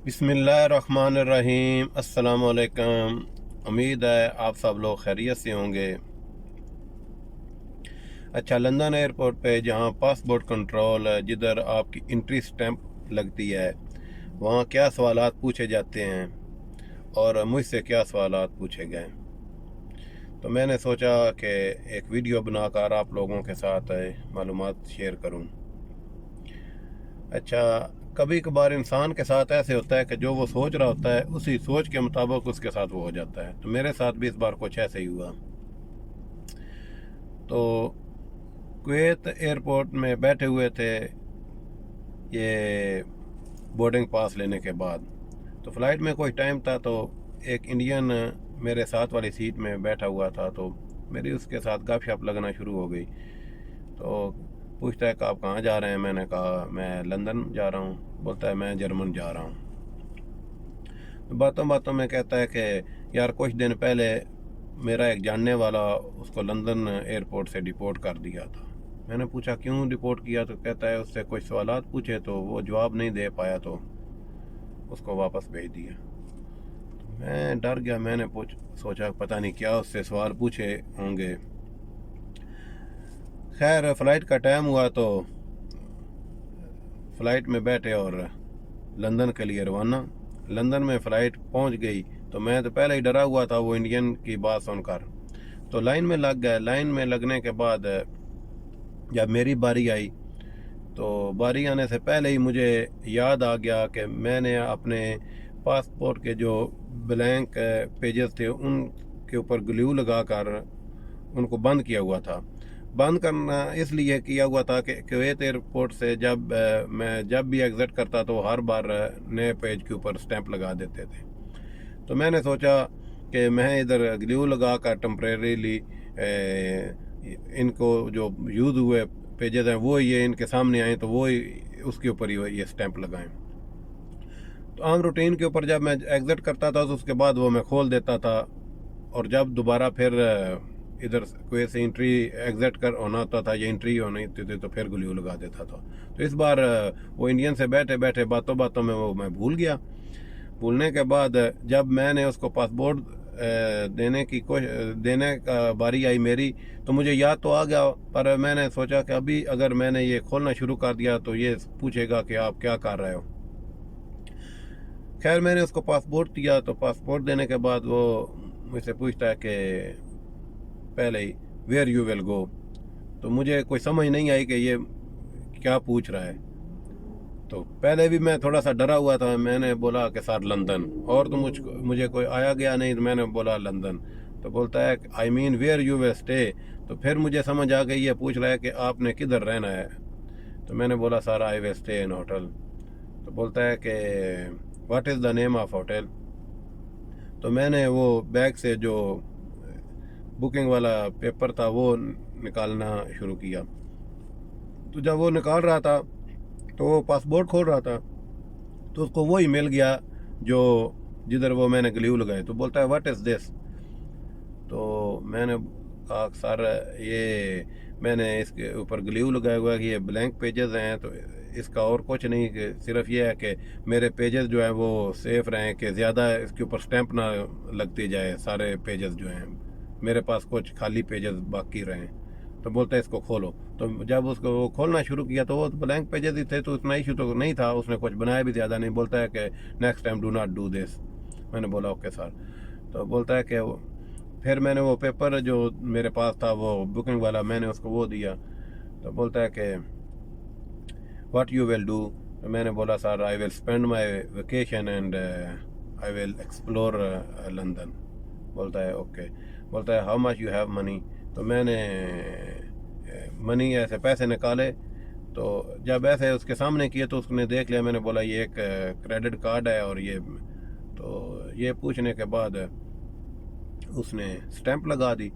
बिस्मिल्लाहिर्रहमानिर्रहीम। अस्सलाम वालेकुम। उम्मीद है आप सब लोग खैरियत से होंगे। अच्छा, लंदन एयरपोर्ट पे जहाँ पासपोर्ट कंट्रोल है, जिधर आपकी इंट्री स्टैंप लगती है, वहाँ क्या सवालात पूछे जाते हैं और मुझसे क्या सवालात पूछे गए। तो मैंने सोचा कि एक वीडियो बनाकर आप लोगों के साथ मालूमात शेयर करूँ। अच्छा, कभी कभार इंसान के साथ ऐसे होता है कि जो वो सोच रहा होता है उसी सोच के मुताबिक उसके साथ वो हो जाता है। तो मेरे साथ भी इस बार कुछ ऐसे ही हुआ। तो कुवैत एयरपोर्ट में बैठे हुए थे ये बोर्डिंग पास लेने के बाद। तो फ्लाइट में कोई टाइम था, तो एक इंडियन मेरे साथ वाली सीट में बैठा हुआ था। तो मेरी उसके साथ गपशप लगना शुरू हो गई। तो पूछता है कि आप कहाँ जा रहे हैं। मैंने कहा मैं लंदन जा रहा हूँ। बोलता है मैं जर्मन जा रहा हूँ। तो बातों बातों में कहता है कि यार कुछ दिन पहले मेरा एक जानने वाला, उसको लंदन एयरपोर्ट से डिपोर्ट कर दिया था। मैंने पूछा क्यों डिपोर्ट किया। तो कहता है उससे कुछ सवालात पूछे तो वो जवाब नहीं दे पाया, तो उसको वापस भेज दिया। तो मैं डर गया। मैंने सोचा पता नहीं क्या उससे सवाल पूछे होंगे। खैर फ़्लाइट का टाइम हुआ तो फ़्लाइट में बैठे और लंदन के लिए रवाना। लंदन में फ़्लाइट पहुंच गई तो मैं तो पहले ही डरा हुआ था वो इंडियन की बात सुनकर। तो लाइन में लग गए। लाइन में लगने के बाद जब मेरी बारी आई, तो बारी आने से पहले ही मुझे याद आ गया कि मैंने अपने पासपोर्ट के जो ब्लैंक पेजेस थे उनके ऊपर ग्लू लगाकर उनको बंद किया हुआ था। बंद करना इसलिए किया हुआ था कि कुवैत एयरपोर्ट से मैं जब भी एग्ज़िट करता तो हर बार नए पेज के ऊपर स्टैंप लगा देते थे। तो मैंने सोचा कि मैं इधर ग्लू लगा कर टेम्परेरीली इनको जो यूज़ हुए पेजेस हैं वो ये इनके सामने आए तो वो ही उसके ऊपर ही ये स्टैंप लगाएं। तो आम रूटीन के ऊपर जब मैं एग्ज़िट करता था तो उसके बाद वो मैं खोल देता था, और जब दोबारा फिर इधर कोई से एंट्री एग्ज़िट कर होना होता था या एंट्री होनी होती थी तो फिर ग्लू लगा देता था। तो इस बार वो इंडियन से बैठे बैठे बातों बातों में वो मैं भूल गया। भूलने के बाद जब मैंने उसको पासपोर्ट देने का बारी आई मेरी, तो मुझे याद तो आ गया, पर मैंने सोचा कि अभी अगर मैंने ये खोलना शुरू कर दिया तो ये पूछेगा कि आप क्या कर रहे हो। खैर मैंने उसको पासपोर्ट दिया। तो पासपोर्ट देने के बाद वो मुझसे पूछता है कि पहले ही वेयर यू विल गो। तो मुझे कोई समझ नहीं आई कि ये क्या पूछ रहा है। तो पहले भी मैं थोड़ा सा डरा हुआ था। मैंने बोला कि सर लंदन, और तो मुझे कोई आया गया नहीं। तो मैंने बोला लंदन। तो बोलता है I mean where you will stay. तो फिर मुझे समझ आ गई ये पूछ रहा है कि आपने किधर रहना है। तो मैंने बोला sir I will stay in hotel. तो बोलता है कि what is the name of hotel. तो मैंने वो बैग से जो बुकिंग वाला पेपर था वो निकालना शुरू किया। तो जब वो निकाल रहा था तो वो पासपोर्ट खोल रहा था, तो उसको वही मिल गया जो जिधर वो मैंने ग्लू लगाए। तो बोलता है व्हाट इज़ दिस। तो मैंने कहा सर ये मैंने इसके ऊपर ग्लू लगाया हुआ है कि ये ब्लैंक पेजेस हैं, तो इसका और कुछ नहीं, कि सिर्फ ये है कि मेरे पेजेस जो हैं वो सेफ रहें, कि ज़्यादा इसके ऊपर स्टैंप ना लगती जाए। सारे पेजेस जो हैं मेरे पास कुछ खाली पेजेस बाकी रहें। तो बोलता है इसको खोलो। तो जब उसको वो खोलना शुरू किया तो वो ब्लैंक पेजेस ही थे, तो इतना इशू तो नहीं था। उसने कुछ बनाया भी ज़्यादा नहीं। बोलता है कि next time do not do this. मैंने बोला ओके सर। तो बोलता है कि फिर मैंने वो पेपर जो मेरे पास था वो बुकिंग वाला, मैंने उसको वो दिया। तो बोलता है कि व्हाट यू विल डू। तो मैंने बोला sir I will spend my vacation and I will explore London. बोलता है ओके। बोलता है how much you have money. तो मैंने मनी ऐसे पैसे निकाले। तो जब ऐसे उसके सामने किए तो उसने देख लिया। मैंने बोला ये एक क्रेडिट कार्ड है, और ये तो ये पूछने के बाद उसने स्टैंप लगा दी।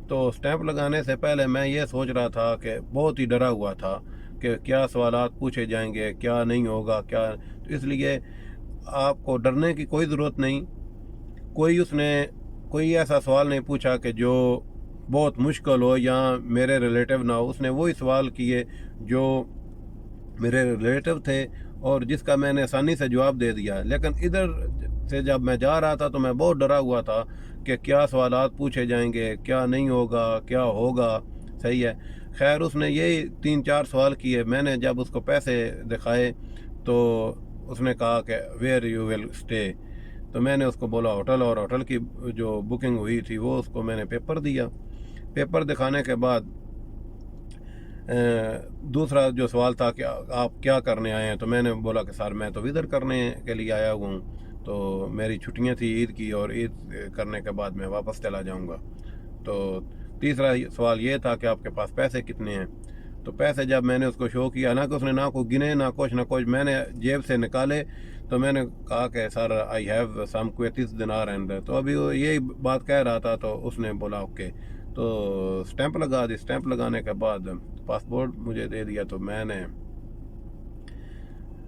तो स्टैंप लगाने से पहले मैं ये सोच रहा था कि बहुत ही डरा हुआ था कि क्या सवालात पूछे जाएंगे, क्या नहीं होगा क्या। तो इसलिए आपको डरने की कोई ज़रूरत नहीं। उसने कोई ऐसा सवाल नहीं पूछा कि जो बहुत मुश्किल हो या मेरे रिलेटिव ना हो। उसने वही सवाल किए जो मेरे रिलेटिव थे, اور جس کا میں نے آسانی سے جواب دے دیا، لیکن ادھر سے جب میں جا رہا تھا تو میں بہت ڈرا ہوا تھا کہ کیا سوالات پوچھے جائیں گے، کیا نہیں ہوگا، کیا ہوگا. صحیح ہے. خیر اس نے یہی 3-4 سوال کیے. میں نے جب اس کو پیسے دکھائے تو اس نے کہا کہ ویئر یو ول اسٹے. تو میں نے اس کو بولا ہوٹل، اور ہوٹل کی جو بکنگ ہوئی تھی وہ اس کو میں نے پیپر دیا. پیپر دکھانے کے بعد دوسرا جو سوال تھا کہ آپ کیا کرنے آئے ہیں، تو میں نے بولا کہ سر میں تو ودر کرنے کے لیے آیا ہوں، تو میری چھٹیاں تھی عید کی، اور عید کرنے کے بعد میں واپس چلا جاؤں گا. تو تیسرا سوال یہ تھا کہ آپ کے پاس پیسے کتنے ہیں. تو پیسے جب میں نے اس کو شو کیا، نہ کہ اس نے نہ کوئی گنے نہ کچھ میں نے جیب سے نکالے. تو میں نے کہا کہ سر آئی ہیو سم کویتیس دینار اینڈ. تو ابھی وہ یہی بات کہہ رہا تھا تو اس نے بولا اوکے. تو سٹیمپ لگا دی. سٹیمپ لگانے کے بعد پاسپورٹ مجھے دے دیا. تو میں نے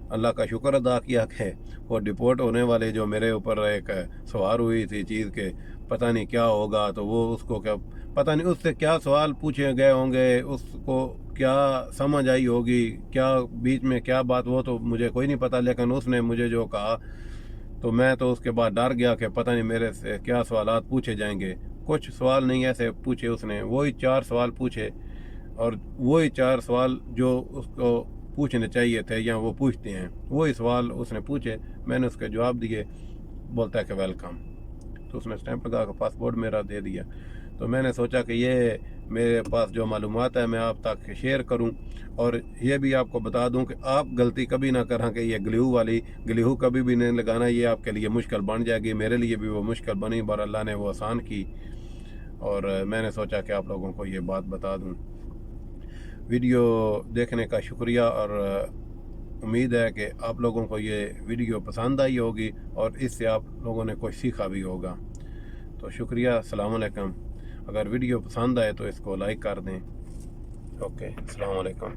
اللہ کا شکر ادا کیا کہ وہ ڈپورٹ ہونے والے جو میرے اوپر ایک سوار ہوئی تھی چیز کے پتہ نہیں کیا ہوگا، تو وہ اس کو کیا پتہ نہیں اس سے کیا سوال پوچھے گئے ہوں گے، اس کو کیا سمجھ آئی ہوگی، کیا بیچ میں کیا بات، وہ تو مجھے کوئی نہیں پتہ. لیکن اس نے مجھے جو کہا تو میں تو اس کے بعد ڈر گیا کہ پتہ نہیں میرے سے کیا سوالات پوچھے جائیں گے. کچھ سوال نہیں ایسے پوچھے اس نے، وہی 4 سوال پوچھے، اور وہی 4 سوال جو اس کو پوچھنے چاہیے تھے یا وہ پوچھتے ہیں، وہی سوال اس نے پوچھے. میں نے اس کے جواب دیے. بولتا ہے کہ ویلکم. تو اس نے اسٹیمپ لگا کے پاسپورٹ میرا دے دیا. تو میں نے سوچا کہ یہ میرے پاس جو معلومات ہے میں آپ تک شیئر کروں، اور یہ بھی آپ کو بتا دوں کہ آپ غلطی کبھی نہ کریں کہ یہ گلیہو کبھی بھی نہیں لگانا. یہ آپ کے لیے مشکل بن جائے گی. میرے لیے بھی وہ مشکل بنی، بار اللہ نے وہ آسان کی، اور میں نے سوچا کہ آپ لوگوں کو یہ بات بتا دوں. ویڈیو دیکھنے کا شکریہ، اور امید ہے کہ آپ لوگوں کو یہ ویڈیو پسند آئی ہوگی اور اس سے آپ لوگوں نے کچھ سیکھا بھی ہوگا. تو شکریہ. السلام علیکم. اگر ویڈیو پسند آئے تو اس کو لائک کر دیں. اوکے، السلام علیکم.